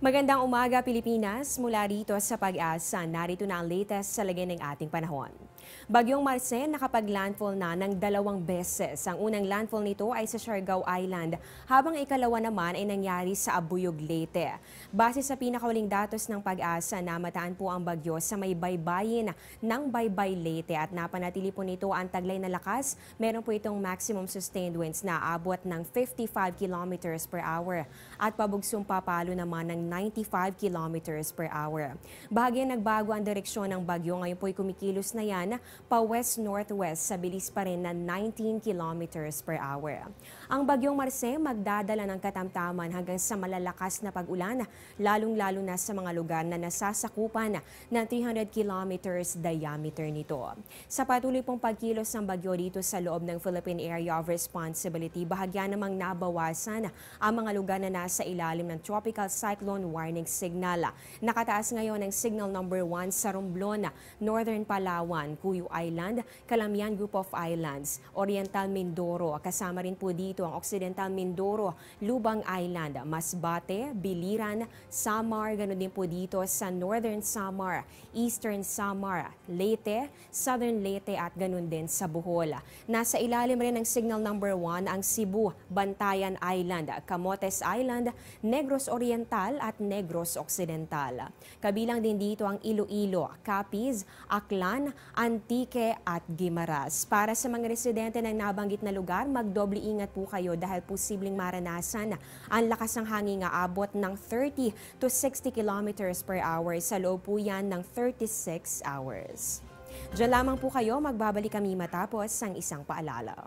Magandang umaga, Pilipinas. Mula rito sa Pag-asa, narito na ang latest sa lagay ng ating panahon. Bagyong Marcel nakapag-landfall na ng 2 beses. Ang unang landfall nito ay sa Siargao Island, habang ikalawa naman ay nangyari sa Abuyog, Leyte. Base sa pinakahuling datos ng Pag-asa, namataan po ang bagyo sa may baybayin ng Baybay, Leyte at napanatili po nito ang taglay na lakas. Meron po itong maximum sustained winds na aabot ng 55 kilometers per hour at pabugsong papalo naman ng 95 kilometers per hour. Bahagyang nagbago ang direksyon ng bagyo, ngayon po ay kumikilos na yan pa west-northwest sa bilis pa rin na 19 kilometers per hour. Ang bagyong Marcel magdadala ng katamtaman hanggang sa malalakas na pag-ulan, lalong-lalo na sa mga lugar na nasasakupan ng 300 kilometers diameter nito. Sa patuloy pong pagkilos ng bagyo dito sa loob ng Philippine Area of Responsibility, bahagya namang nabawasan ang mga lugar na nasa ilalim ng tropical cyclone warning signal. Nakataas ngayon ang signal number 1 sa Romblon, Northern Palawan, Cuyo Island, Calamian Group of Islands, Oriental Mindoro. Kasama rin po dito ang Occidental Mindoro, Lubang Island, Masbate, Biliran, Samar, ganoon din po dito sa Northern Samar, Eastern Samar, Leyte, Southern Leyte at ganoon din sa Bohol. Nasa ilalim rin ng signal number 1 ang Cebu, Bantayan Island, Camotes Island, Negros Oriental at Negros Occidental. Kabilang din dito ang Iloilo, Capiz, Aklan, Antique at Guimaras. Para sa mga residente ng nabanggit na lugar, magdoble ingat po kayo dahil posibleng maranasan ang lakas ng hangin nga abot ng 30 to 60 kilometers per hour. Sa loob po yan ng 36 hours. Diyan lamang po kayo, magbabalik kami matapos ang isang paalala.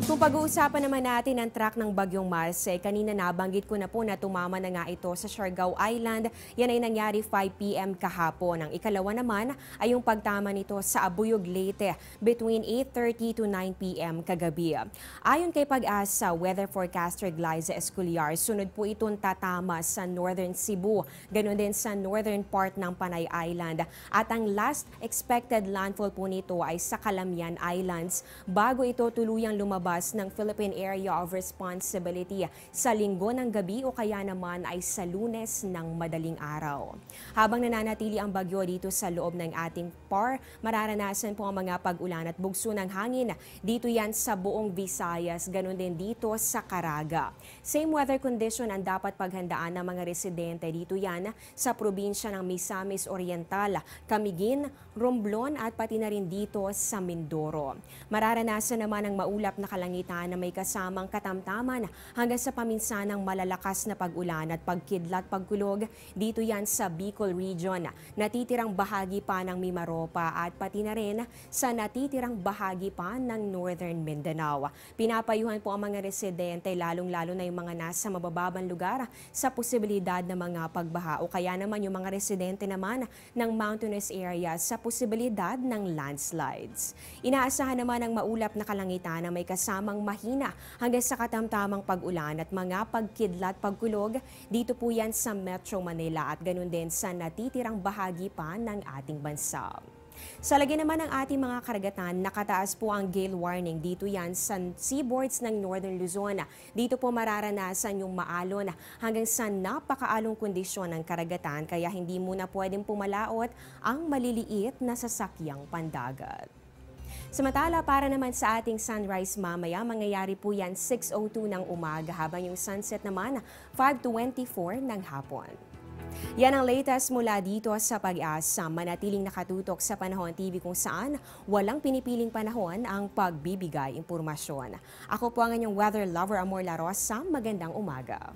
Kung pag-uusapan naman natin ang track ng Bagyong Marcel, kanina nabanggit ko na po na tumama na nga ito sa Siargao Island. Yan ay nangyari 5 p.m. kahapon. Ang ikalawa naman ay yung pagtama nito sa Abuyog, Leyte between 8:30 to 9 p.m. kagabi. Ayon kay Pag-asa weather forecaster Glyza Esculiar, sunod po itong tatama sa Northern Cebu, ganoon din sa northern part ng Panay Island. At ang last expected landfall po nito ay sa Calamian Islands bago ito tuluyang lumabas ng Philippine Area of Responsibility sa Linggo ng gabi o kaya naman ay sa Lunes ng madaling araw. Habang nananatili ang bagyo dito sa loob ng ating PAR, mararanasan po ang mga pag-ulan at bugso ng hangin. Dito yan sa buong Visayas, ganun din dito sa Caraga. Same weather condition ang dapat paghandaan ng mga residente dito yan sa probinsya ng Misamis Oriental, Camiguin, Romblon at pati na rin dito sa Mindoro. Mararanasan naman ang maulap na kalangitan na may kasamang katamtaman hanggang sa paminsanang malalakas na pag-ulan at pagkidlat pagkulog dito yan sa Bicol Region. Natitirang bahagi pa ng Mimaropa at pati na rin sa natitirang bahagi pa ng Northern Mindanao. Pinapayuhan po ang mga residente, lalong-lalo na yung mga nasa mabababang lugar, sa posibilidad ng mga pagbaha o kaya naman yung mga residente naman ng mountainous area sa posibilidad ng landslides. Inaasahan naman ang maulap na kalangitan na may kasamang mahina hanggang sa katamtamang pag-ulan at mga pagkidlat pagkulog dito po yan sa Metro Manila at ganun din sa natitirang bahagi pa ng ating bansa. Sa lagi naman ng ating mga karagatan, nakataas po ang gale warning dito yan sa seaboards ng Northern Luzon. Dito po mararanasan yung maalon hanggang sa napakaalong kondisyon ng karagatan kaya hindi muna pwedeng pumalaot ang maliliit na sasakyang pandagat. Samantala, para naman sa ating sunrise mamaya, mangyayari po yan 6:02 ng umaga habang yung sunset naman 5:24 ng hapon. Yan ang latest mula dito sa Pag-asa. Manatiling nakatutok sa Panahon TV kung saan walang pinipiling panahon ang pagbibigay impormasyon. Ako po ang inyong weather lover Amor La Rosa. Magandang umaga.